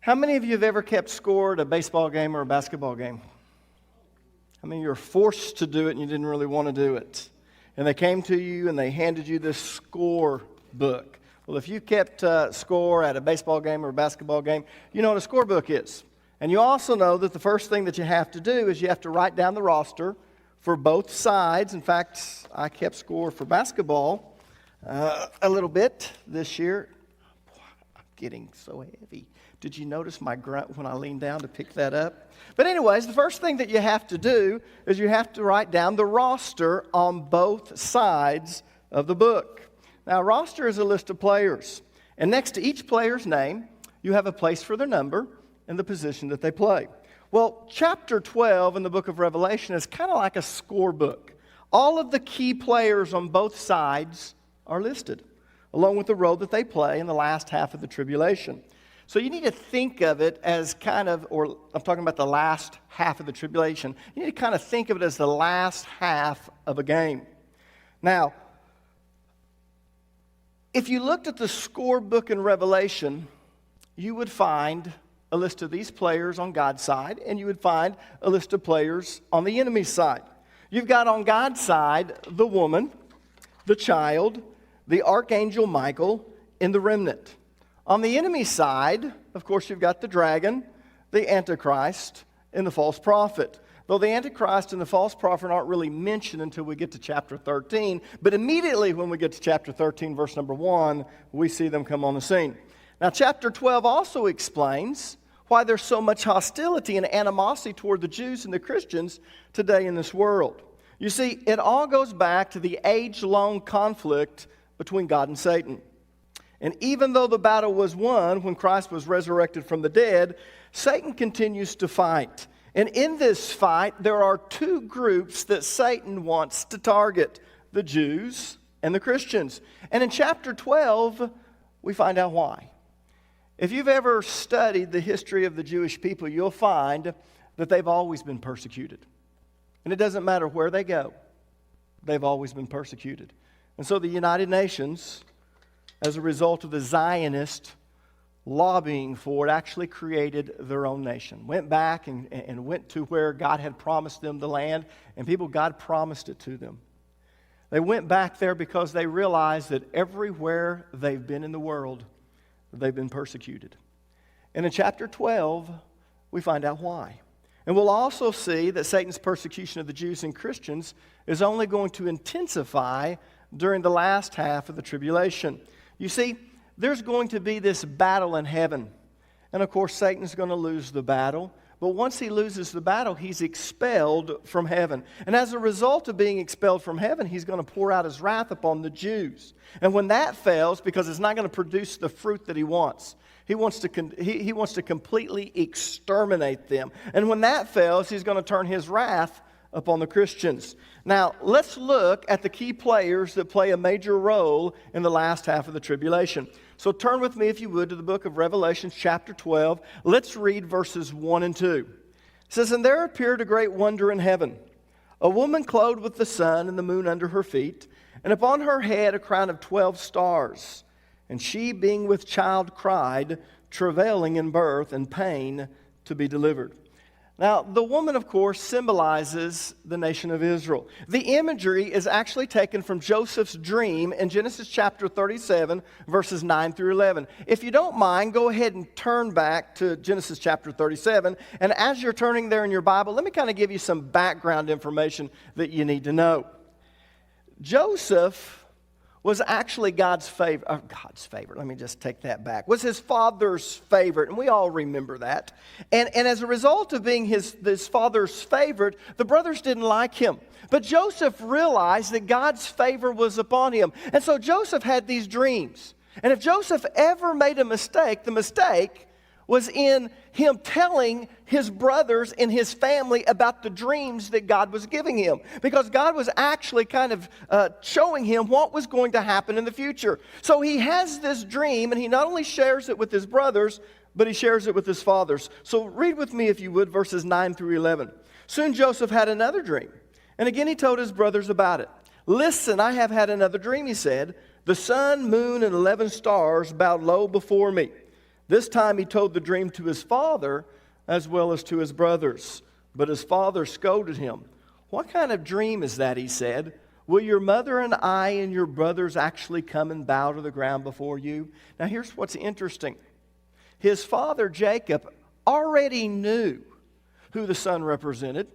How many of you have ever kept score at a baseball game or a basketball game? How many of you were forced to do it and you didn't really want to do it? And they came to you and they handed you this score book. Well, if you kept score at a baseball game or a basketball game, you know what a score book is. And you also know that the first thing that you have to do is you have to write down the roster for both sides. In fact, I kept score for basketball a little bit this year. Boy, I'm getting so heavy. Did you notice my grunt when I leaned down to pick that up? But anyways, the first thing that you have to do is you have to write down the roster on both sides of the book. Now, a roster is a list of players. And next to each player's name, you have a place for their number and the position that they play. Well, chapter 12 in the book of Revelation is kind of like a score book. All of the key players on both sides are listed, along with the role that they play in the last half of the tribulation. So you need to think of it as kind of, or I'm talking about the last half of the tribulation. You need to kind of think of it as the last half of a game. Now, if you looked at the score book in Revelation, you would find a list of these players on God's side, and you would find a list of players on the enemy's side. You've got on God's side the woman, the child, the archangel Michael, and the remnant. On the enemy's side, of course, you've got the dragon, the Antichrist, and the false prophet. Though the Antichrist and the false prophet aren't really mentioned until we get to chapter 13, but immediately when we get to chapter 13, verse number 1, we see them come on the scene. Now, chapter 12 also explains why there's so much hostility and animosity toward the Jews and the Christians today in this world. You see, it all goes back to the age-long conflict between God and Satan. And even though the battle was won when Christ was resurrected from the dead, Satan continues to fight. And in this fight, there are two groups that Satan wants to target, the Jews and the Christians. And in chapter 12, we find out why. If you've ever studied the history of the Jewish people, you'll find that they've always been persecuted. And it doesn't matter where they go, they've always been persecuted. And so the United Nations, as a result of the Zionist lobbying for it, actually created their own nation. Went back and went to where God had promised them the land, and people, God promised it to them. They went back there because they realized that everywhere they've been in the world, they've been persecuted. And in chapter 12, we find out why. And we'll also see that Satan's persecution of the Jews and Christians is only going to intensify during the last half of the tribulation. You see, there's going to be this battle in heaven. And of course, Satan's going to lose the battle. But once he loses the battle, he's expelled from heaven. And as a result of being expelled from heaven, he's going to pour out his wrath upon the Jews. And when that fails, because it's not going to produce the fruit that he wants, he wants to completely exterminate them. And when that fails, he's going to turn his wrath upon the Christians. Now, let's look at the key players that play a major role in the last half of the tribulation. So turn with me, if you would, to the book of Revelation, chapter 12. Let's read verses 1 and 2. It says, "And there appeared a great wonder in heaven, a woman clothed with the sun and the moon under her feet, and upon her head a crown of 12 stars. And she, being with child, cried, travailing in birth and pain to be delivered." Now, the woman, of course, symbolizes the nation of Israel. The imagery is actually taken from Joseph's dream in Genesis chapter 37, verses 9 through 11. If you don't mind, go ahead and turn back to Genesis chapter 37. And as you're turning there in your Bible, let me kind of give you some background information that you need to know. Joseph was actually God's favorite. Let me just take that back. Was his father's favorite, and we all remember that. And as a result of being his father's favorite, the brothers didn't like him. But Joseph realized that God's favor was upon him. And so Joseph had these dreams. And if Joseph ever made a mistake, the mistake was in him telling his brothers and his family about the dreams that God was giving him. Because God was actually kind of showing him what was going to happen in the future. So he has this dream, and he not only shares it with his brothers, but he shares it with his fathers. So read with me, if you would, verses 9 through 11. "Soon Joseph had another dream, and again he told his brothers about it. 'Listen, I have had another dream,' he said. 'The sun, moon, and 11 stars bowed low before me.' This time he told the dream to his father as well as to his brothers. But his father scolded him. "What kind of dream is that?" he said. "Will your mother and I and your brothers actually come and bow to the ground before you?" Now here's what's interesting. His father Jacob already knew who the sun represented.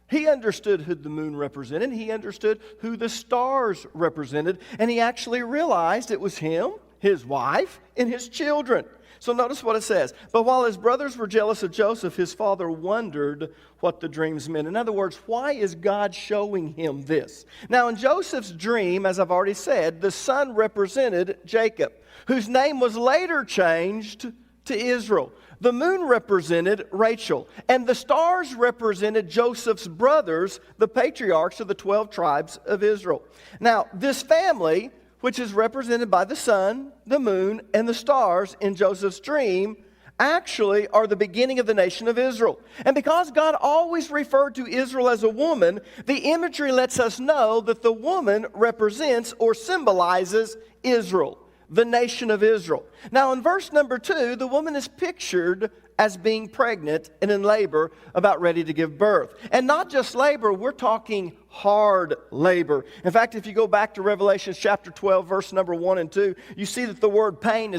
He understood who the moon represented. He understood who the stars represented. And he actually realized it was him, his wife, and his children. So notice what it says. But while his brothers were jealous of Joseph, his father wondered what the dreams meant. In other words, why is God showing him this? Now in Joseph's dream, as I've already said, the sun represented Jacob, whose name was later changed to Israel. The moon represented Rachel, and the stars represented Joseph's brothers, the patriarchs of the 12 tribes of Israel. Now, this family, which is represented by the sun, the moon, and the stars in Joseph's dream, actually are the beginning of the nation of Israel. And because God always referred to Israel as a woman, the imagery lets us know that the woman represents or symbolizes Israel, the nation of Israel. Now in verse number 2, the woman is pictured as being pregnant and in labor, about ready to give birth. And not just labor, we're talking hard labor. In fact, if you go back to Revelation chapter 12, verse number 1 and 2, you see that the word pained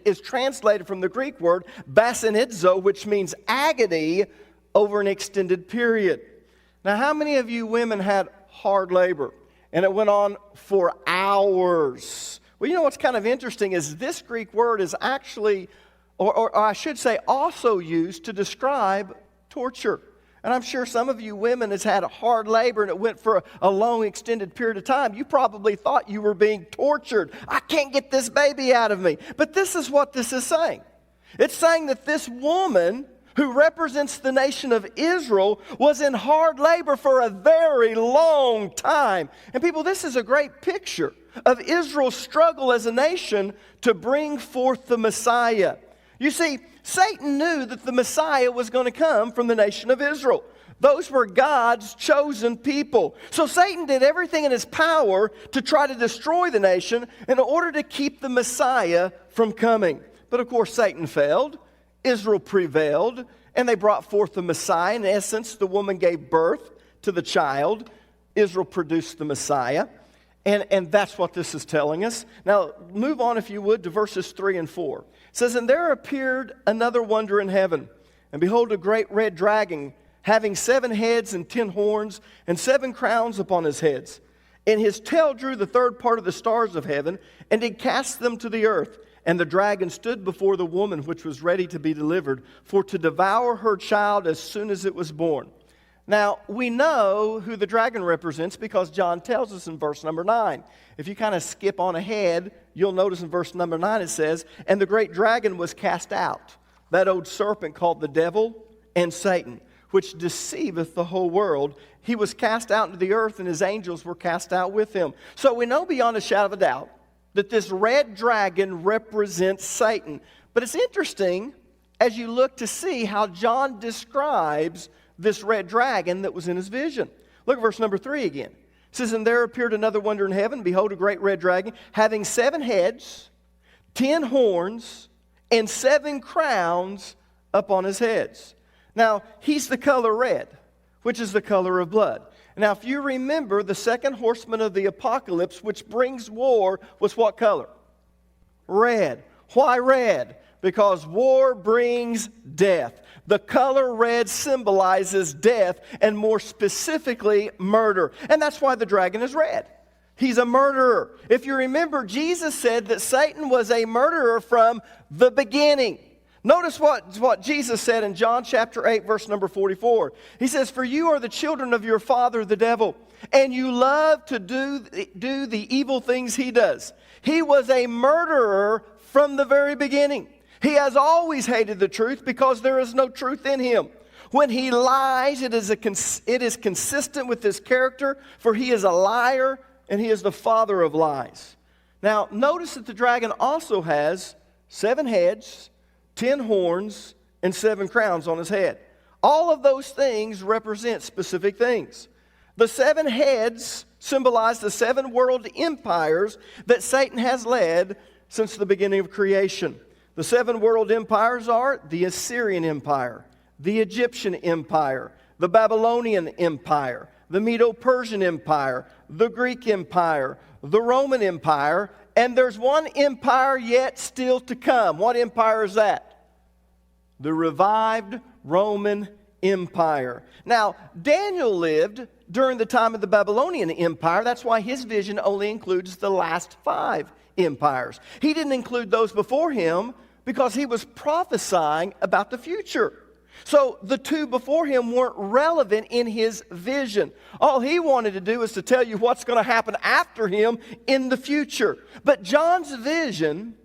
is translated from the Greek word basanidzo, which means agony over an extended period. Now, how many of you women had hard labor? And it went on for hours. Well, you know what's kind of interesting is this Greek word is actually, or I should say, also used to describe torture. And I'm sure some of you women has had a hard labor and it went for a long extended period of time. You probably thought you were being tortured. I can't get this baby out of me. But this is what this is saying. It's saying that this woman who represents the nation of Israel was in hard labor for a very long time. And people, this is a great picture of Israel's struggle as a nation to bring forth the Messiah. You see, Satan knew that the Messiah was going to come from the nation of Israel. Those were God's chosen people. So Satan did everything in his power to try to destroy the nation in order to keep the Messiah from coming. But of course, Satan failed. Israel prevailed, and they brought forth the Messiah. In essence, the woman gave birth to the child. Israel produced the Messiah. And that's what this is telling us. Now, move on, if you would, to verses 3 and 4. It says, "And there appeared another wonder in heaven. And behold, a great red dragon, having 7 heads and 10 horns, and 7 crowns upon his heads. And his tail drew the third part of the stars of heaven, and did cast them to the earth. And the dragon stood before the woman which was ready to be delivered, for to devour her child as soon as it was born." Now, we know who the dragon represents because John tells us in verse number 9. If you kind of skip on ahead, you'll notice in verse number 9 it says, "And the great dragon was cast out, that old serpent called the devil and Satan, which deceiveth the whole world. He was cast out into the earth, and his angels were cast out with him." So we know beyond a shadow of a doubt that this red dragon represents Satan. But it's interesting as you look to see how John describes this red dragon that was in his vision. Look at verse number 3 again. It says, "And there appeared another wonder in heaven. Behold, a great red dragon, having 7 heads, 10 horns, and 7 crowns upon his heads." Now, he's the color red, which is the color of blood. Now, if you remember, the second horseman of the apocalypse, which brings war, was what color? Red. Why red? Because war brings death. The color red symbolizes death, and more specifically, murder. And that's why the dragon is red. He's a murderer. If you remember, Jesus said that Satan was a murderer from the beginning. Notice what Jesus said in John chapter 8, verse number 44. He says, "For you are the children of your father, the devil, and you love to do the evil things he does. He was a murderer from the very beginning. He has always hated the truth because there is no truth in him. When he lies, it is consistent with his character, for he is a liar and he is the father of lies." Now, notice that the dragon also has 7 heads, 10 horns, and 7 crowns on his head. All of those things represent specific things. The 7 heads symbolize the 7 world empires that Satan has led since the beginning of creation. The 7 world empires are the Assyrian Empire, the Egyptian Empire, the Babylonian Empire, the Medo-Persian Empire, the Greek Empire, the Roman Empire, and there's one empire yet still to come. What empire is that? The revived Roman Empire. Now, Daniel lived during the time of the Babylonian Empire. That's why his vision only includes the last 5 empires. He didn't include those before him because he was prophesying about the future. So the 2 before him weren't relevant in his vision. All he wanted to do was to tell you what's going to happen after him in the future. But John's vision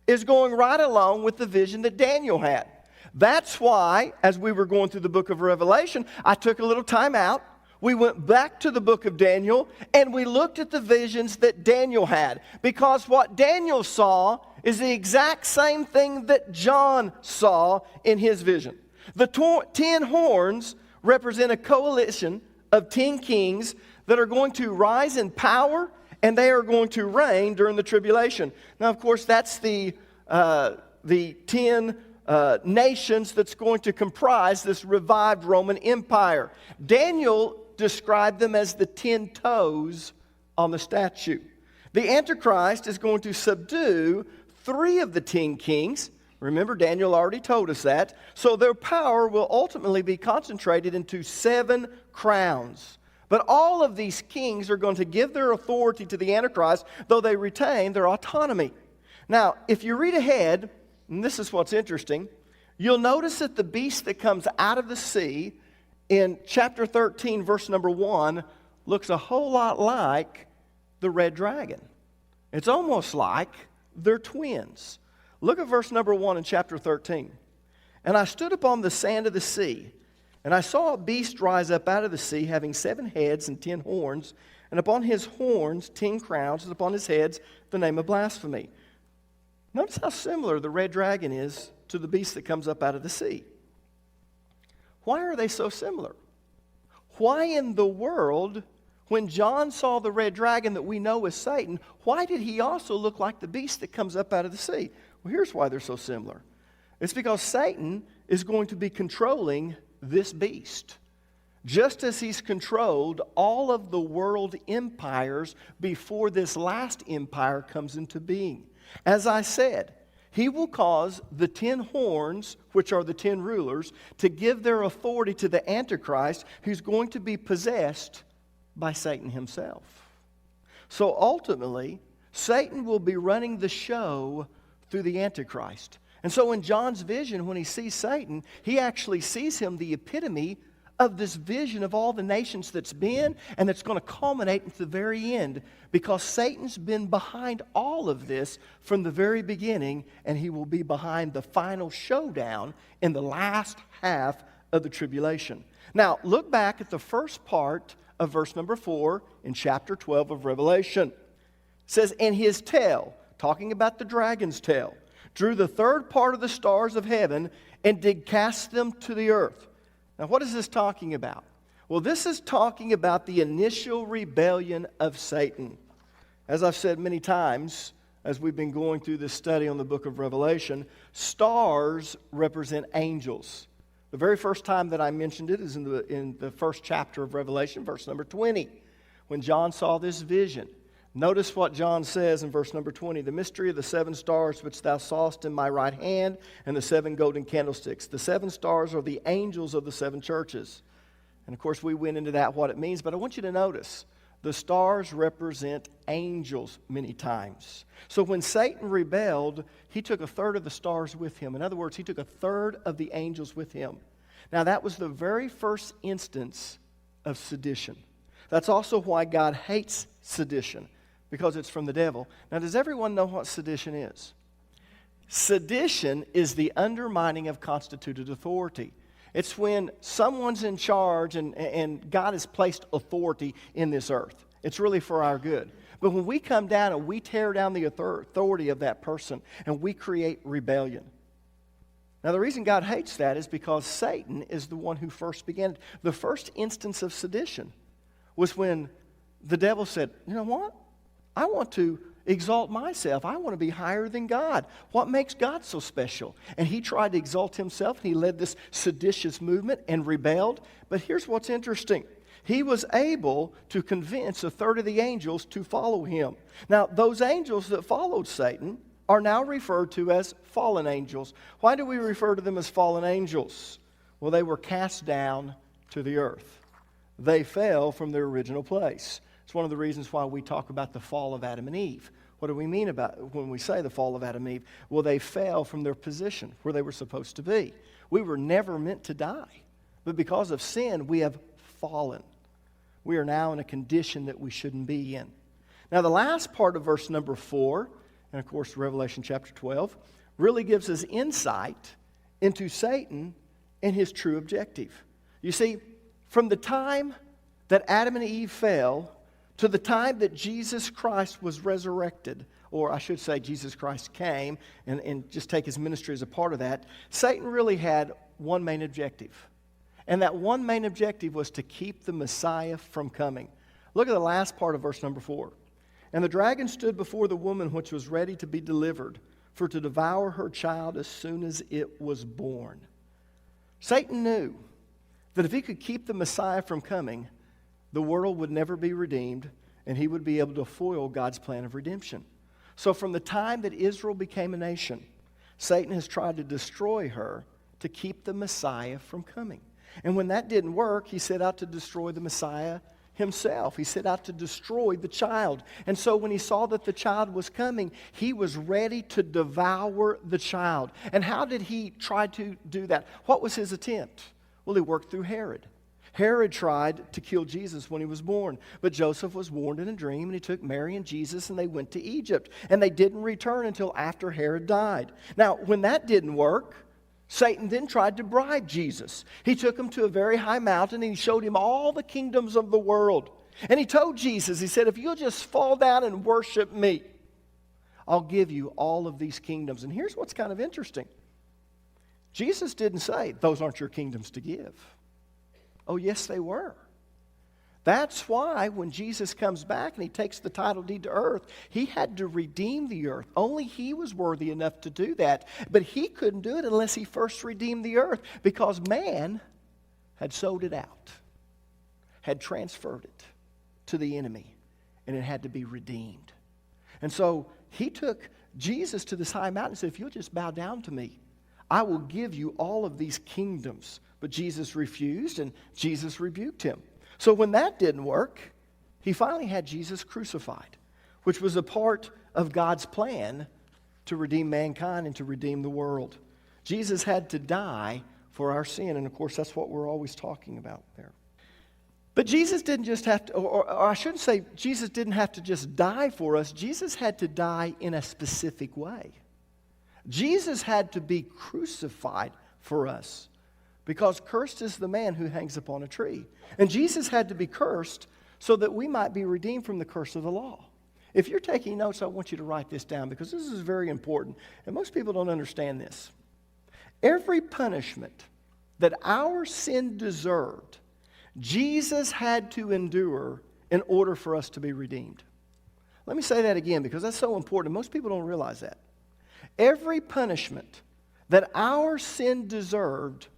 is going right along with the vision that Daniel had. That's why, as we were going through the book of Revelation, I took a little time out. We went back to the book of Daniel, and we looked at the visions that Daniel had. Because what Daniel saw is the exact same thing that John saw in his vision. The 10 horns represent a coalition of 10 kings that are going to rise in power, and they are going to reign during the tribulation. Now, of course, that's the 10 nations that's going to comprise this revived Roman Empire. Daniel described them as the 10 toes on the statue. The Antichrist is going to subdue 3 of the 10 kings. Remember, Daniel already told us that. So their power will ultimately be concentrated into 7 crowns. But all of these kings are going to give their authority to the Antichrist, though they retain their autonomy. Now, if you read ahead, and this is what's interesting, you'll notice that the beast that comes out of the sea in chapter 13, verse number 1, looks a whole lot like the red dragon. It's almost like they're twins. Look at verse number 1 in chapter 13. And I stood upon the sand of the sea, and I saw a beast rise up out of the sea, having 7 heads and 10 horns, and upon his horns 10 crowns, and upon his heads the name of blasphemy. Notice how similar the red dragon is to the beast that comes up out of the sea. Why are they so similar? Why in the world, when John saw the red dragon that we know as Satan, why did he also look like the beast that comes up out of the sea? Well, here's why they're so similar. It's because Satan is going to be controlling this beast, just as he's controlled all of the world empires before this last empire comes into being. As I said, he will cause the 10 horns, which are the 10 rulers, to give their authority to the Antichrist, who's going to be possessed by Satan himself. So ultimately, Satan will be running the show through the Antichrist. And so in John's vision, when he sees Satan, he actually sees him the epitome of this vision of all the nations that's been and that's going to culminate into the very end, because Satan's been behind all of this from the very beginning, and he will be behind the final showdown in the last half of the tribulation. Now, look back at the first part of verse number 4 in chapter 12 of Revelation. It says, "And his tail," talking about the dragon's tail, "drew the third part of the stars of heaven and did cast them to the earth." Now, what is this talking about? Well, this is talking about the initial rebellion of Satan. As I've said many times, as we've been going through this study on the book of Revelation, stars represent angels. The very first time that I mentioned it is in the first chapter of Revelation, verse number 20, when John saw this vision. Notice what John says in verse number 20. "The mystery of the 7 stars which thou sawest in my right hand, and the 7 golden candlesticks. The 7 stars are the angels of the 7 churches." And of course, we went into that, what it means. But I want you to notice, the stars represent angels many times. So when Satan rebelled, he took a third of the stars with him. In other words, he took a third of the angels with him. Now, that was the very first instance of sedition. That's also why God hates sedition, because it's from the devil. Now, does everyone know what sedition is? Sedition is the undermining of constituted authority. It's when someone's in charge and God has placed authority in this earth. It's really for our good. But when we come down and we tear down the authority of that person and we create rebellion. Now, the reason God hates that is because Satan is the one who first began it. The first instance of sedition was when the devil said, "You know what? I want to exalt myself. I want to be higher than God. What makes God so special? And he tried to exalt himself, and he led this seditious movement and rebelled. But here's what's interesting. He was able to convince a third of the angels to follow him. Now, those angels that followed Satan are now referred to as fallen angels. Why do we refer to them as fallen angels? Well, they were cast down to the earth. They fell from their original place. It's one of the reasons why we talk about the fall of Adam and Eve. What do we mean about when we say the fall of Adam and Eve? Well, they fell from their position where they were supposed to be. We were never meant to die. But because of sin, we have fallen. We are now in a condition that we shouldn't be in. Now, the last part of verse number 4, and of course, Revelation chapter 12, really gives us insight into Satan and his true objective. You see, from the time that Adam and Eve fell to the time that Jesus Christ was resurrected, or I should say Jesus Christ came and just take his ministry as a part of that, Satan really had one main objective. And that one main objective was to keep the Messiah from coming. Look at the last part of verse number 4. And the dragon stood before the woman which was ready to be delivered, for to devour her child as soon as it was born. Satan knew that if he could keep the Messiah from coming, the world would never be redeemed, and he would be able to foil God's plan of redemption. So from the time that Israel became a nation, Satan has tried to destroy her to keep the Messiah from coming. And when that didn't work, he set out to destroy the Messiah himself. He set out to destroy the child. And so when he saw that the child was coming, he was ready to devour the child. And how did he try to do that? What was his attempt? Well, he worked through Herod. Herod tried to kill Jesus when he was born, but Joseph was warned in a dream, and he took Mary and Jesus, and they went to Egypt. And they didn't return until after Herod died. Now, when that didn't work, Satan then tried to bribe Jesus. He took him to a very high mountain, and he showed him all the kingdoms of the world. And he told Jesus, he said, if you'll just fall down and worship me, I'll give you all of these kingdoms. And here's what's kind of interesting. Jesus didn't say, those aren't your kingdoms to give. Oh, yes, they were. That's why when Jesus comes back and he takes the title deed to earth, he had to redeem the earth. Only he was worthy enough to do that. But he couldn't do it unless he first redeemed the earth, because man had sold it out, had transferred it to the enemy, and it had to be redeemed. And so he took Jesus to this high mountain and said, if you'll just bow down to me, I will give you all of these kingdoms. But Jesus refused, and Jesus rebuked him. So when that didn't work, he finally had Jesus crucified, which was a part of God's plan to redeem mankind and to redeem the world. Jesus had to die for our sin, and of course that's what we're always talking about there. But Jesus didn't just have to, or I shouldn't say Jesus didn't have to just die for us. Jesus had to die in a specific way. Jesus had to be crucified for us, because cursed is the man who hangs upon a tree. And Jesus had to be cursed so that we might be redeemed from the curse of the law. If you're taking notes, I want you to write this down, because this is very important. And most people don't understand this. Every punishment that our sin deserved, Jesus had to endure in order for us to be redeemed. Let me say that again, because that's so important. Most people don't realize that. Every punishment that our sin deserved,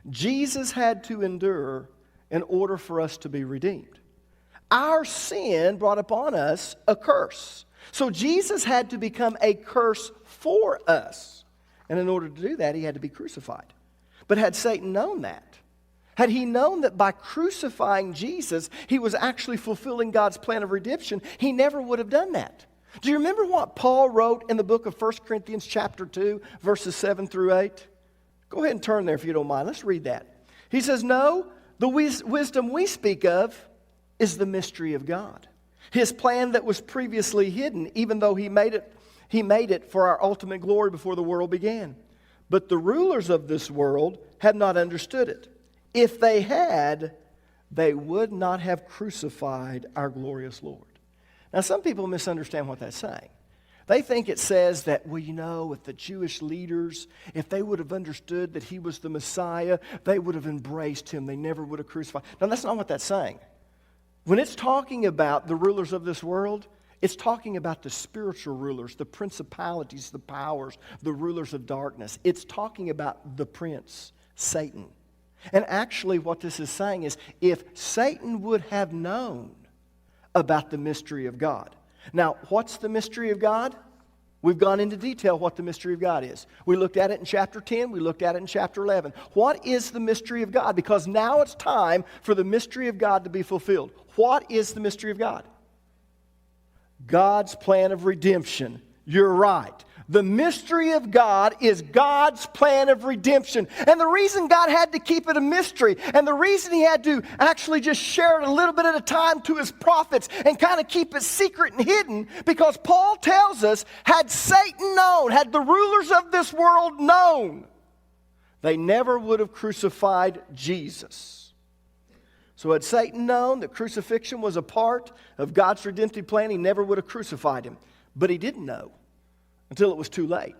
Jesus had to endure in order for us to be redeemed. Our sin brought upon us a curse. So Jesus had to become a curse for us. And in order to do that, he had to be crucified. But had Satan known that, had he known that by crucifying Jesus, he was actually fulfilling God's plan of redemption, he never would have done that. Do you remember what Paul wrote in the book of 1 Corinthians chapter 2, verses 7 through 8? Go ahead and turn there if you don't mind. Let's read that. He says, no, the wisdom we speak of is the mystery of God. His plan that was previously hidden, even though he made it for our ultimate glory before the world began. But the rulers of this world had not understood it. If they had, they would not have crucified our glorious Lord. Now, some people misunderstand what that's saying. They think it says that, well, you know, if the Jewish leaders, if they would have understood that he was the Messiah, they would have embraced him. They never would have crucified. No, that's not what that's saying. When it's talking about the rulers of this world, It's talking about the spiritual rulers, the principalities, the powers, the rulers of darkness. It's talking about the prince, Satan. And actually what this is saying is, if Satan would have known about the mystery of God. Now, what's the mystery of God? We've gone into detail what the mystery of God is. We looked at it in chapter 10. We looked at it in chapter 11. What is the mystery of God? Because now it's time for the mystery of God to be fulfilled. What is the mystery of God? God's plan of redemption. You're right. The mystery of God is God's plan of redemption. And the reason God had to keep it a mystery, and the reason He had to actually just share it a little bit at a time to His prophets and kind of keep it secret and hidden, because Paul tells us, had Satan known, had the rulers of this world known, they never would have crucified Jesus. So had Satan known that crucifixion was a part of God's redemptive plan, he never would have crucified Him. But he didn't know until it was too late,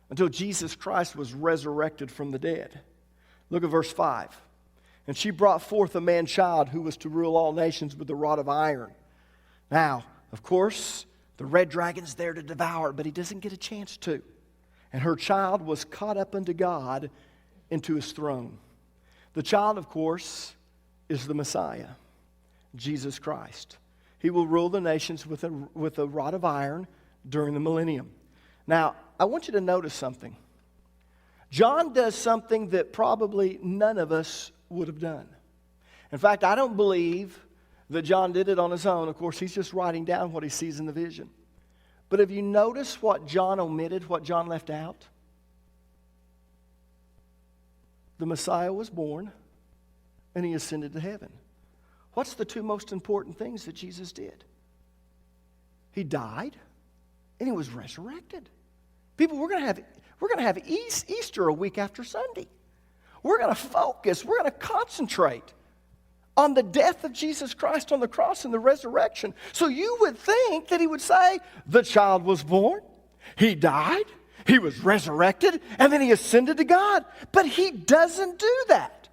until Jesus Christ was resurrected from the dead. Look at verse 5. And she brought forth a man-child who was to rule all nations with a rod of iron. Now, of course, the red dragon's there to devour, but he doesn't get a chance to. And her child was caught up unto God into His throne. The child, of course, is the Messiah, Jesus Christ. He will rule the nations with a rod of iron during the millennium. Now, I want you to notice something. John does something that probably none of us would have done. In fact, I don't believe that John did it on his own. Of course, he's just writing down what he sees in the vision. But have you noticed what John omitted, what John left out? The Messiah was born, and He ascended to heaven. What's the two most important things that Jesus did? He died, and He was resurrected. People, we're going to have Easter a week after Sunday. We're going to focus, we're going to concentrate on the death of Jesus Christ on the cross and the resurrection. So you would think that He would say, the child was born, He died, He was resurrected, and then He ascended to God. But He doesn't do that.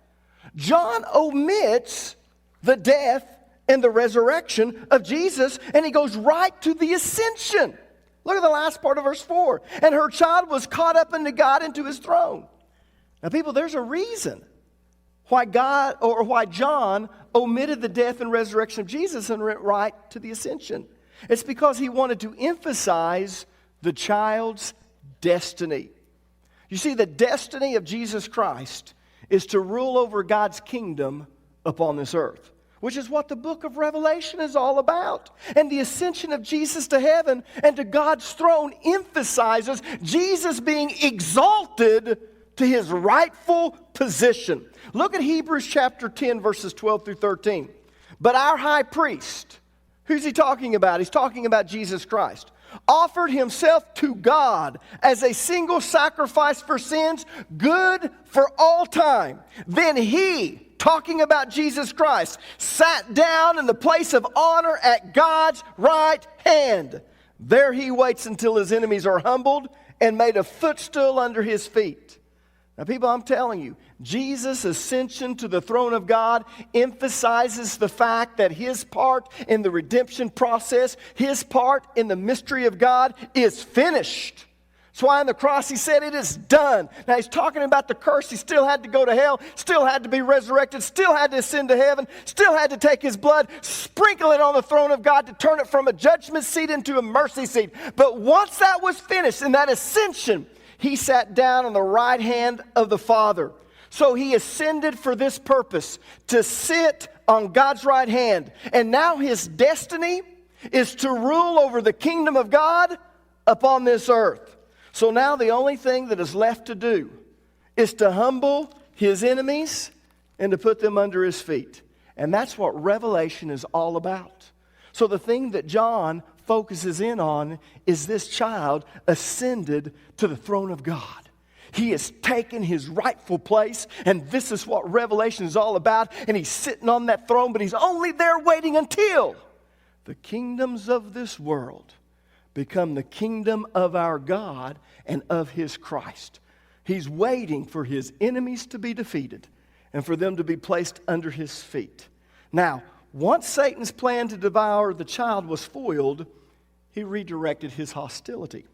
John omits the death and the resurrection of Jesus, and he goes right to the ascension. Look at the last part of verse 4. And her child was caught up unto God into His throne. Now, people, there's a reason why John omitted the death and resurrection of Jesus and went right to the ascension. It's because he wanted to emphasize the child's destiny. You see, the destiny of Jesus Christ is to rule over God's kingdom upon this earth, which is what the book of Revelation is all about. And the ascension of Jesus to heaven and to God's throne emphasizes Jesus being exalted to His rightful position. Look at Hebrews chapter 10, verses 12 through 13. But our high priest, who's he talking about? He's talking about Jesus Christ. Offered Himself to God as a single sacrifice for sins, good for all time. Then He, talking about Jesus Christ, sat down in the place of honor at God's right hand. There He waits until His enemies are humbled and made a footstool under His feet. Now, people, I'm telling you, Jesus' ascension to the throne of God emphasizes the fact that His part in the redemption process, His part in the mystery of God is finished. That's why on the cross He said, it is done. Now, He's talking about the curse. He still had to go to hell, still had to be resurrected, still had to ascend to heaven, still had to take His blood, sprinkle it on the throne of God to turn it from a judgment seat into a mercy seat. But once that was finished, in that ascension, He sat down on the right hand of the Father. So He ascended for this purpose, to sit on God's right hand. And now His destiny is to rule over the kingdom of God upon this earth. So now the only thing that is left to do is to humble His enemies and to put them under His feet. And that's what Revelation is all about. So the thing that John focuses in on is this child ascended to the throne of God. He has taken His rightful place, and this is what Revelation is all about. And He's sitting on that throne, but He's only there waiting until the kingdoms of this world become the kingdom of our God and of His Christ. He's waiting for His enemies to be defeated and for them to be placed under His feet. Now, once Satan's plan to devour the child was foiled, he redirected his hostility.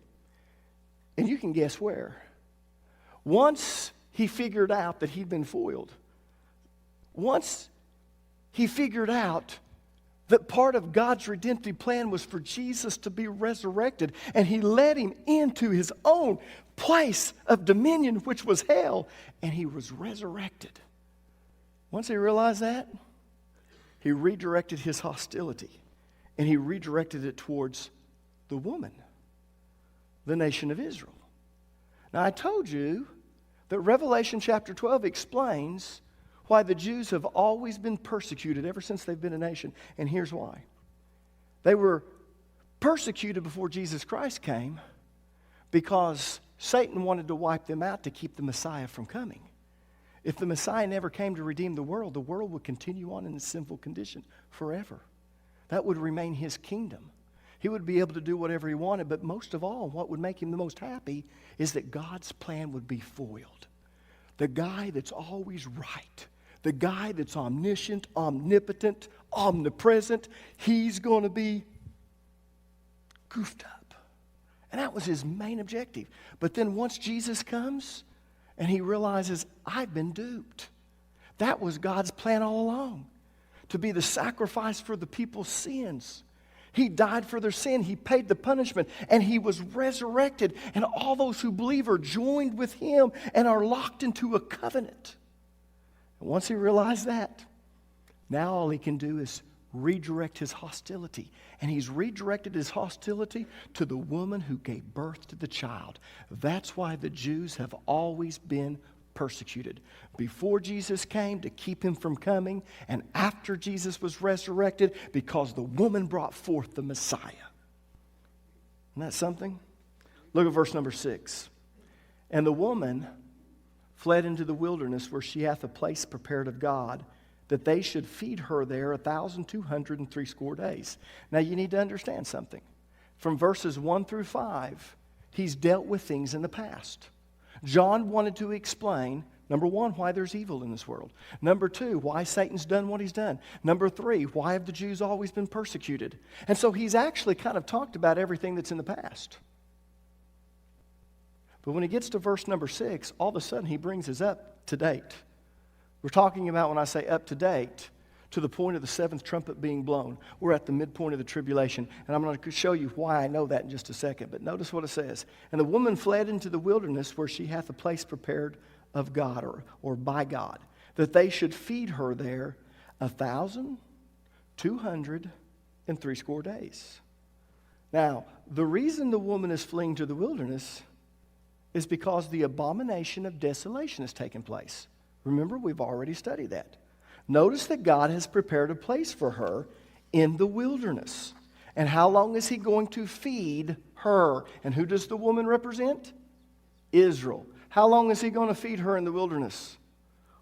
And you can guess where. Once he figured out that he'd been foiled, once he figured out that part of God's redemptive plan was for Jesus to be resurrected, and he led him into his own place of dominion, which was hell, and he was resurrected. Once he realized that, he redirected his hostility, and he redirected it towards the woman, the nation of Israel. Now, I told you that Revelation chapter 12 explains why the Jews have always been persecuted ever since they've been a nation. And here's why. They were persecuted before Jesus Christ came because Satan wanted to wipe them out to keep the Messiah from coming. If the Messiah never came to redeem the world would continue on in its sinful condition forever. That would remain his kingdom. He would be able to do whatever he wanted, but most of all, what would make him the most happy is that God's plan would be foiled. The guy that's always right, the guy that's omniscient, omnipotent, omnipresent, he's going to be goofed up. And that was his main objective. But then once Jesus comes and he realizes, I've been duped. That was God's plan all along, to be the sacrifice for the people's sins. He died for their sin. He paid the punishment, and he was resurrected. And all those who believe are joined with him and are locked into a covenant. And once he realized that, now all he can do is redirect his hostility. And he's redirected his hostility to the woman who gave birth to the child. That's why the Jews have always been persecuted. Before Jesus came, to keep him from coming, and after Jesus was resurrected, because the woman brought forth the Messiah. Isn't that something? Look at verse number 6. And the woman fled into the wilderness, where she hath a place prepared of God, that they should feed her there 1,260 days. Now you need to understand something. From verses 1 through 5, he's dealt with things in the past. John wanted to explain, number 1, why there's evil in this world. Number 2, why Satan's done what he's done. Number 3, why have the Jews always been persecuted? And so he's actually kind of talked about everything that's in the past. But when he gets to verse number 6, all of a sudden he brings us up to date. We're talking about, when I say up to date, to the point of the 7th trumpet being blown. We're at the midpoint of the tribulation. And I'm going to show you why I know that in just a second. But notice what it says. And the woman fled into the wilderness, where she hath a place prepared of God, or by God, that they should feed her there 1,260 days. Now, the reason the woman is fleeing to the wilderness is because the abomination of desolation has taken place. Remember, we've already studied that. Notice that God has prepared a place for her in the wilderness. And how long is he going to feed her? And who does the woman represent? Israel. How long is he going to feed her in the wilderness?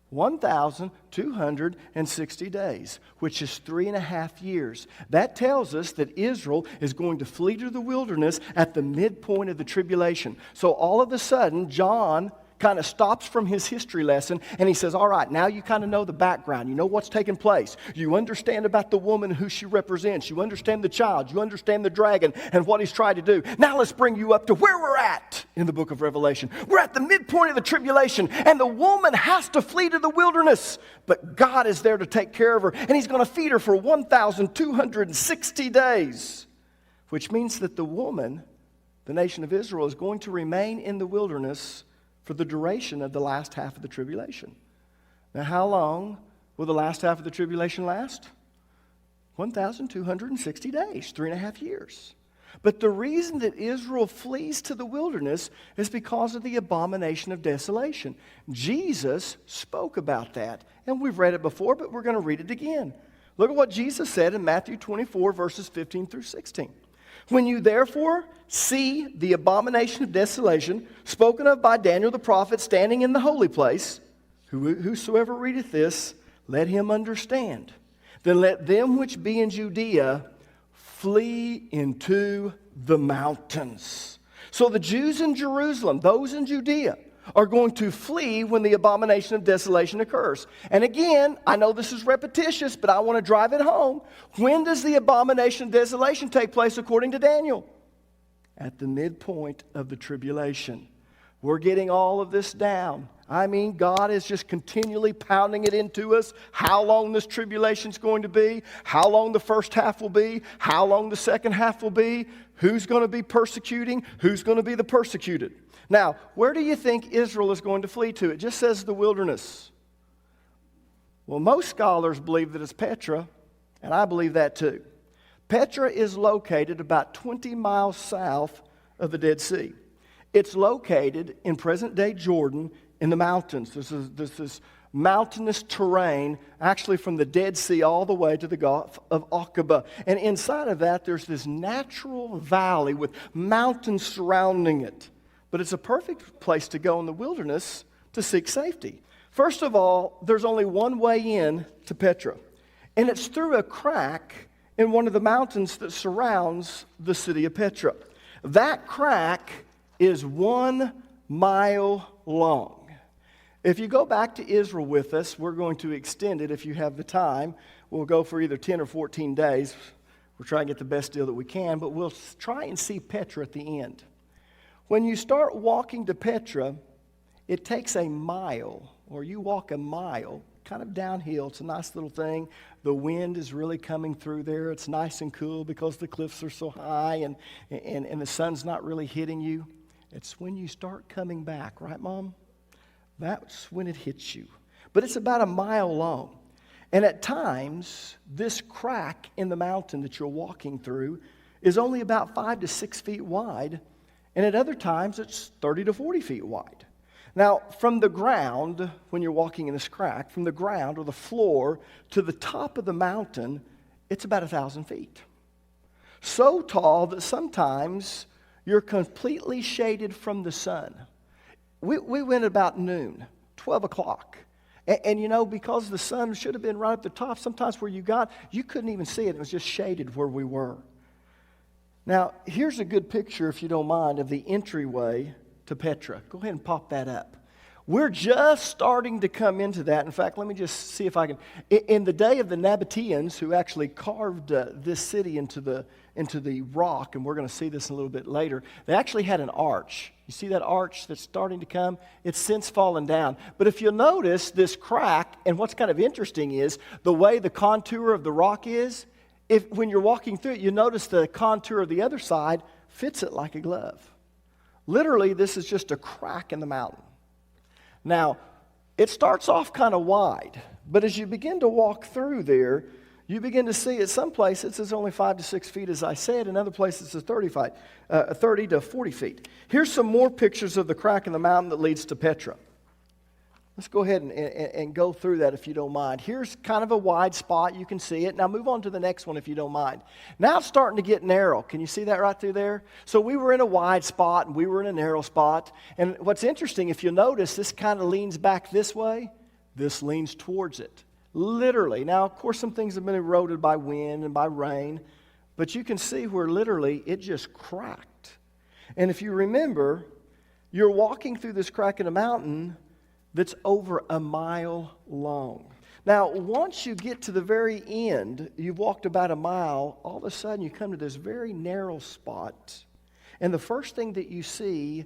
1,260 days, which is 3.5 years. That tells us that Israel is going to flee to the wilderness at the midpoint of the tribulation. So all of a sudden, John kind of stops from his history lesson, and he says, all right, now you kind of know the background. You know what's taking place. You understand about the woman, who she represents. You understand the child. You understand the dragon and what he's tried to do. Now let's bring you up to where we're at in the book of Revelation. We're at the midpoint of the tribulation, and the woman has to flee to the wilderness, but God is there to take care of her, and he's going to feed her for 1,260 days, which means that the woman, the nation of Israel, is going to remain in the wilderness for the duration of the last half of the tribulation. Now, how long will the last half of the tribulation last? 1,260 days, 3.5 years. But the reason that Israel flees to the wilderness is because of the abomination of desolation. Jesus spoke about that, and we've read it before, but we're going to read it again. Look at what Jesus said in Matthew 24, verses 15 through 16. When you therefore see the abomination of desolation spoken of by Daniel the prophet standing in the holy place, whosoever readeth this, let him understand. Then let them which be in Judea flee into the mountains. So the Jews in Jerusalem, those in Judea, are going to flee when the abomination of desolation occurs. And again, I know this is repetitious, but I want to drive it home. When does the abomination of desolation take place according to Daniel? At the midpoint of the tribulation. We're getting all of this down. I mean, God is just continually pounding it into us. How long this tribulation's going to be, how long the first half will be, how long the second half will be, who's going to be persecuting, who's going to be the persecuted. Now, where do you think Israel is going to flee to? It just says the wilderness. Well, most scholars believe that it's Petra, and I believe that too. Petra is located about 20 miles south of the Dead Sea. It's located in present-day Jordan in the mountains. This is mountainous terrain, actually from the Dead Sea all the way to the Gulf of Aqaba. And inside of that, there's this natural valley with mountains surrounding it. But it's a perfect place to go in the wilderness to seek safety. First of all, there's only one way in to Petra, and it's through a crack in one of the mountains that surrounds the city of Petra. That crack is 1 mile long. If you go back to Israel with us, we're going to extend it if you have the time. We'll go for either 10 or 14 days. We'll try and get the best deal that we can, but we'll try and see Petra at the end. When you start walking to Petra, it takes a mile, or you walk a mile, kind of downhill. It's a nice little thing. The wind is really coming through there. It's nice and cool because the cliffs are so high and the sun's not really hitting you. It's when you start coming back, right, Mom? That's when it hits you. But it's about a mile long. And at times, this crack in the mountain that you're walking through is only about 5 to 6 feet wide. And at other times, it's 30 to 40 feet wide. Now, from the ground, when you're walking in this crack, from the ground or the floor to the top of the mountain, it's about 1,000 feet. So tall that sometimes you're completely shaded from the sun. We went about noon, 12 o'clock. And you know, because the sun should have been right up the top, sometimes where you got, you couldn't even see it. It was just shaded where we were. Now, here's a good picture, if you don't mind, of the entryway to Petra. Go ahead and pop that up. We're just starting to come into that. In fact, let me just see if I can. In the day of the Nabateans, who actually carved this city into the rock, and we're going to see this a little bit later, they actually had an arch. You see that arch that's starting to come? It's since fallen down. But if you'll notice this crack, and what's kind of interesting is the way the contour of the rock is, when you're walking through it, you notice the contour of the other side fits it like a glove. Literally, this is just a crack in the mountain. Now, it starts off kind of wide, but as you begin to walk through there, you begin to see at some places it's only 5 to 6 feet, as I said. In other places, it's 30 to 40 feet. Here's some more pictures of the crack in the mountain that leads to Petra. Let's go ahead and go through that if you don't mind. Here's kind of a wide spot. You can see it. Now move on to the next one if you don't mind. Now it's starting to get narrow. Can you see that right through there? So we were in a wide spot and we were in a narrow spot. And what's interesting, if you notice, this kind of leans back this way. This leans towards it. Literally. Now, of course, some things have been eroded by wind and by rain. But you can see where literally it just cracked. And if you remember, you're walking through this crack in a mountain that's over a mile long. Now, once you get to the very end, you've walked about a mile, all of a sudden you come to this very narrow spot. And the first thing that you see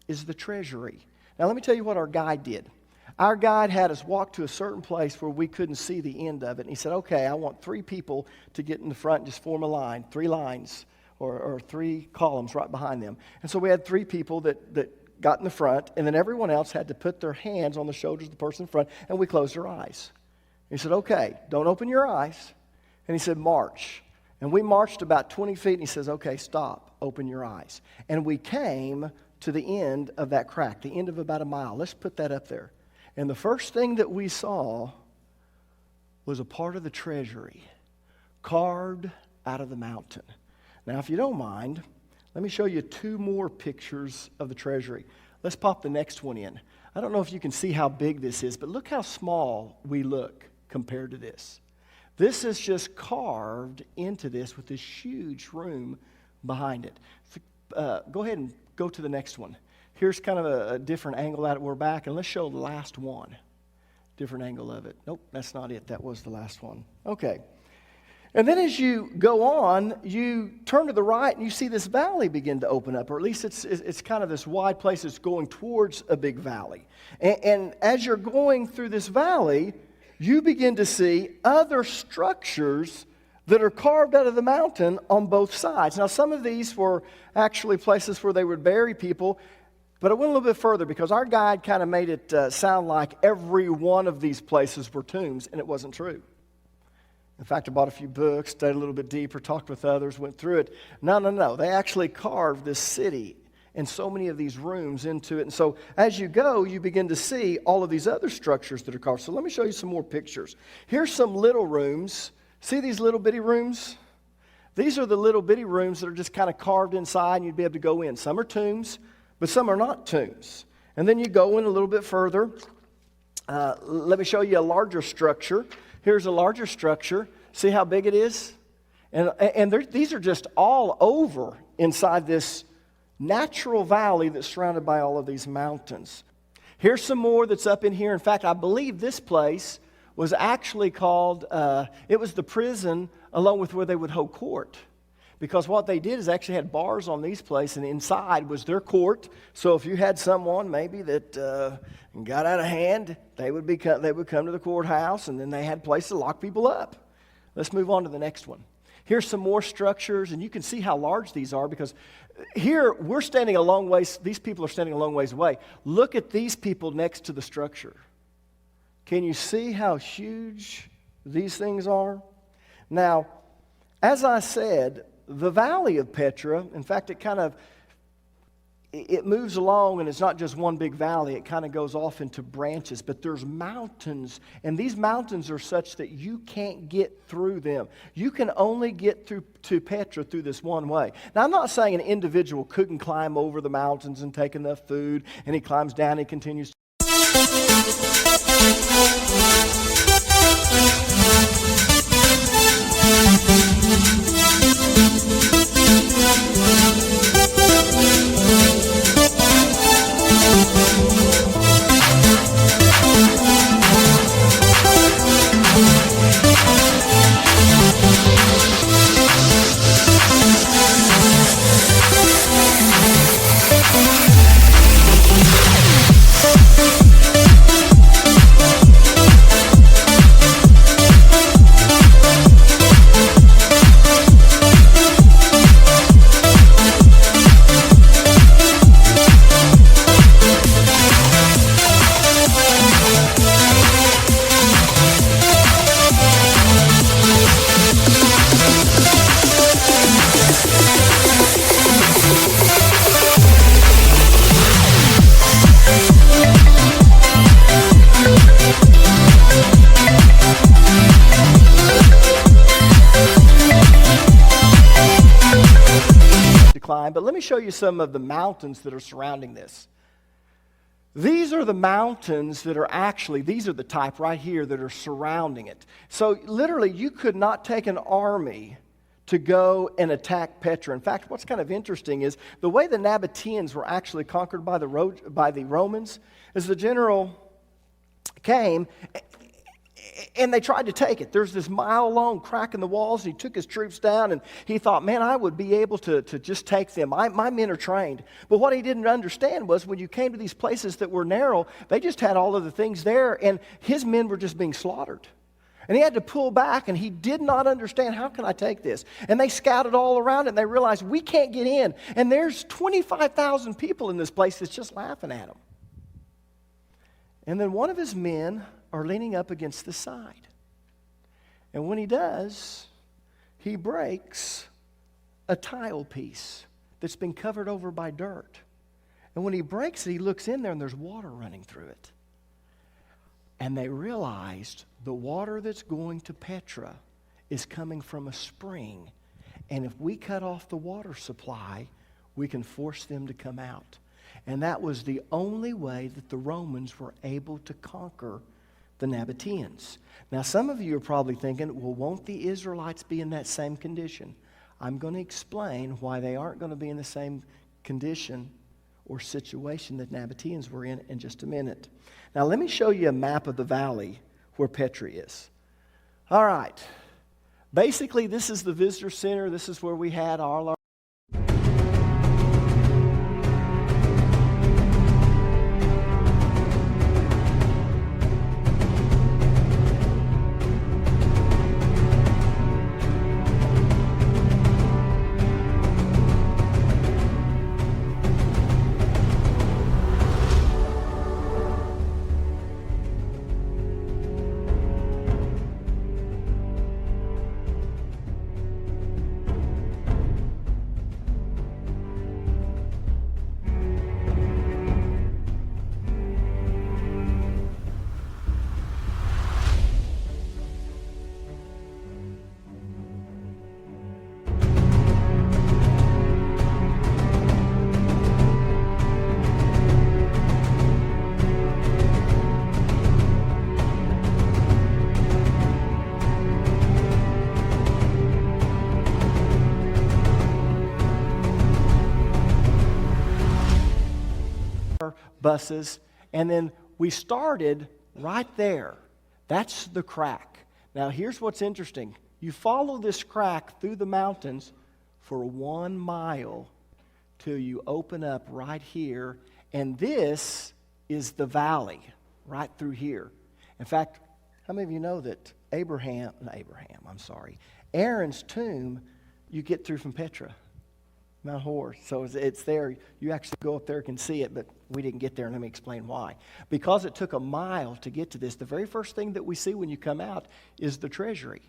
is the treasury. Now, let me tell you what our guide did. Our guide had us walk to a certain place where we couldn't see the end of it. And he said, okay, I want 3 people to get in the front and just form a line, 3 lines or 3 columns right behind them. And so we had 3 people that got in the front, and then everyone else had to put their hands on the shoulders of the person in front, and we closed their eyes. He said, okay, don't open your eyes. And he said, march. And we marched about 20 feet, and he says, okay, stop, open your eyes. And we came to the end of that crack, the end of about a mile. Let's put that up there. And the first thing that we saw was a part of the treasury carved out of the mountain. Now, if you don't mind, let me show you 2 more pictures of the treasury. Let's pop the next one in. I don't know if you can see how big this is, but look how small we look compared to this. This is just carved into this with this huge room behind it. Go ahead and go to the next one. Here's kind of a different angle at it. We're back, and let's show the last one. Different angle of it. Nope, that's not it. That was the last one. Okay. And then as you go on, you turn to the right, and you see this valley begin to open up, or at least it's kind of this wide place that's going towards a big valley. And as you're going through this valley, you begin to see other structures that are carved out of the mountain on both sides. Now, some of these were actually places where they would bury people, but I went a little bit further because our guide kind of made it sound like every one of these places were tombs, and it wasn't true. In fact, I bought a few books, studied a little bit deeper, talked with others, went through it. No. They actually carved this city and so many of these rooms into it. And so as you go, you begin to see all of these other structures that are carved. So let me show you some more pictures. Here's some little rooms. See these little bitty rooms? These are the little bitty rooms that are just kind of carved inside, and you'd be able to go in. Some are tombs, but some are not tombs. And then you go in a little bit further. Let me show you a larger structure. Here's a larger structure. See how big it is? And these are just all over inside this natural valley that's surrounded by all of these mountains. Here's some more that's up in here. In fact, I believe this place was actually called, it was the prison along with where they would hold court. Because what they did is actually had bars on these places, and inside was their court. So if you had someone maybe that got out of hand, they would come to the courthouse, and then they had places to lock people up. Let's move on to the next one. Here's some more structures, and you can see how large these are because here we're standing a long ways. These people are standing a long ways away. Look at these people next to the structure. Can you see how huge these things are? Now, as I said, the valley of Petra, in fact, it moves along, and it's not just one big valley. It kind of goes off into branches, but there's mountains, and these mountains are such that you can't get through them. You can only get through to Petra through this one way. Now, I'm not saying an individual couldn't climb over the mountains and take enough food, and he climbs down and he continues. But let me show you some of the mountains that are surrounding this. These are the mountains that are these are the type right here that are surrounding it. So literally, you could not take an army to go and attack Petra. In fact, what's kind of interesting is the way the Nabateans were actually conquered by the Romans is the general came and they tried to take it. There's this mile-long crack in the walls. He took his troops down, and he thought, man, I would be able to just take them. My men are trained. But what he didn't understand was when you came to these places that were narrow, they just had all of the things there, and his men were just being slaughtered. And he had to pull back, and he did not understand, how can I take this? And they scouted all around, and they realized, we can't get in. And there's 25,000 people in this place that's just laughing at him. And then one of his men are leaning up against the side. And when he does, he breaks a tile piece that's been covered over by dirt. And when he breaks it, he looks in there and there's water running through it. And they realized the water that's going to Petra is coming from a spring. And if we cut off the water supply, we can force them to come out. And that was the only way that the Romans were able to conquer the Nabateans. Now, some of you are probably thinking, well, won't the Israelites be in that same condition? I'm going to explain why they aren't going to be in the same condition or situation that Nabateans were in just a minute. Now, let me show you a map of the valley where Petra is. All right. Basically, this is the visitor center. This is where we had all our buses, and then we started right there. That's the crack. Now, here's what's interesting. You follow this crack through the mountains for 1 mile till you open up right here, and this is the valley right through here. In fact, how many of you know that Aaron's tomb, you get through from Petra, Mount Hor. So it's there. You actually go up there and can see it, but we didn't get there, and let me explain why. Because it took a mile to get to this, the very first thing that we see when you come out is the treasury.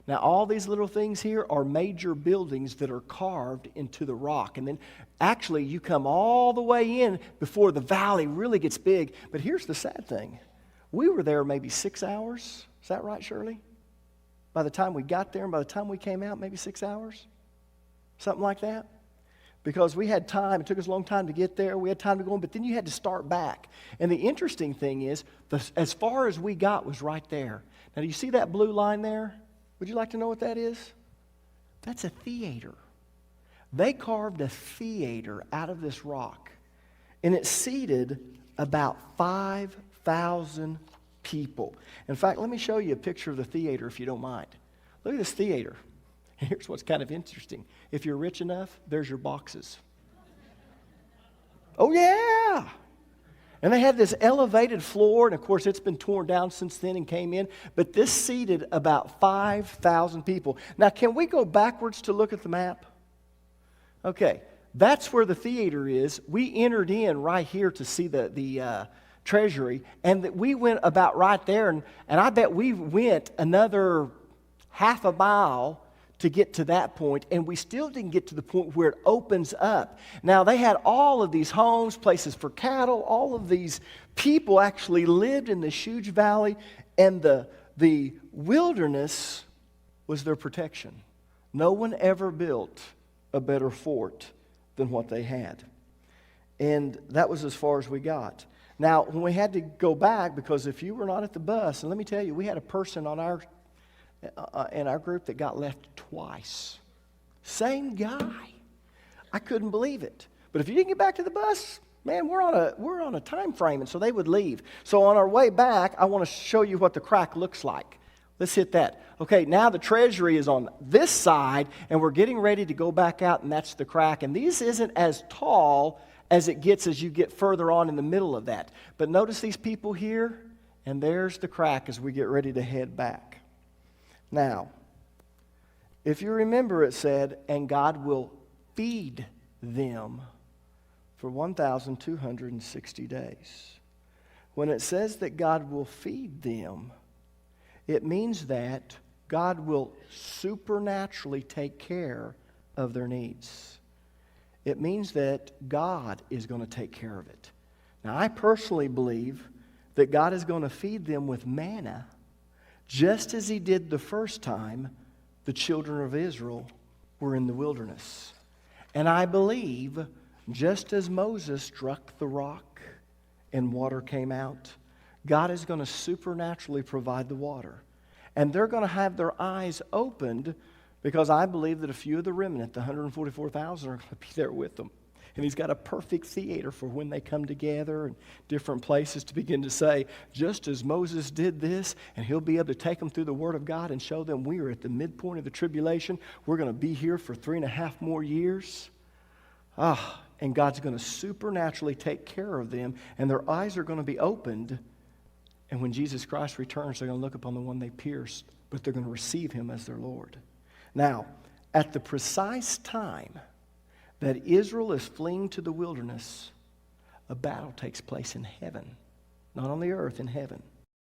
Now, all these little things here are major buildings that are carved into the rock. And then actually you come all the way in before the valley really gets big. But here's the sad thing. We were there maybe 6 hours. Is that right, Shirley? By the time we got there and by the time we came out, maybe 6 hours? Something like that? Because we had time. It took us a long time to get there. We had time to go on, but then you had to start back. And the interesting thing is, as far as we got was right there. Now, do you see that blue line there? Would you like to know what that is? That's a theater. They carved a theater out of this rock, and it seated about 5,000 people. In fact, let me show you a picture of the theater if you don't mind. Look at this theater. Here's what's kind of interesting. If you're rich enough, there's your boxes. Oh, yeah. And they had this elevated floor, and of course it's been torn down since then and came in, but this seated about 5,000 people. Now, can we go backwards to look at the map? Okay, that's where the theater is. We entered in right here to see the treasury, and we went about right there, and I bet we went another half a mile to get to that point, and we still didn't get to the point where it opens up. Now, they had all of these homes, places for cattle, all of these people actually lived in this huge valley, and the wilderness was their protection. No one ever built a better fort than what they had. And that was as far as we got. Now, when we had to go back, because if you were not at the bus, and let me tell you, we had a person on in our group that got left twice. Same guy. I couldn't believe it. But if you didn't get back to the bus, man, we're on a time frame, and so they would leave. So on our way back, I want to show you what the crack looks like. Let's hit that. Okay, now the treasury is on this side, and we're getting ready to go back out, and that's the crack. And these isn't as tall as it gets as you get further on in the middle of that. But notice these people here, and there's the crack as we get ready to head back. Now, if you remember, it said, and God will feed them for 1,260 days. When it says that God will feed them, it means that God will supernaturally take care of their needs. It means that God is going to take care of it. Now, I personally believe that God is going to feed them with manna, just as he did the first time the children of Israel were in the wilderness. And I believe, just as Moses struck the rock and water came out, God is going to supernaturally provide the water. And they're going to have their eyes opened, because I believe that a few of the remnant, the 144,000, are going to be there with them. And he's got a perfect theater for when they come together and different places to begin to say, just as Moses did this, and he'll be able to take them through the Word of God and show them we are at the midpoint of the tribulation. We're going to be here for 3.5 more years. And God's going to supernaturally take care of them, and their eyes are going to be opened. And when Jesus Christ returns, they're going to look upon the one they pierced, but they're going to receive him as their Lord. Now, at the precise time that Israel is fleeing to the wilderness, a battle takes place in heaven. Not on the earth, in heaven.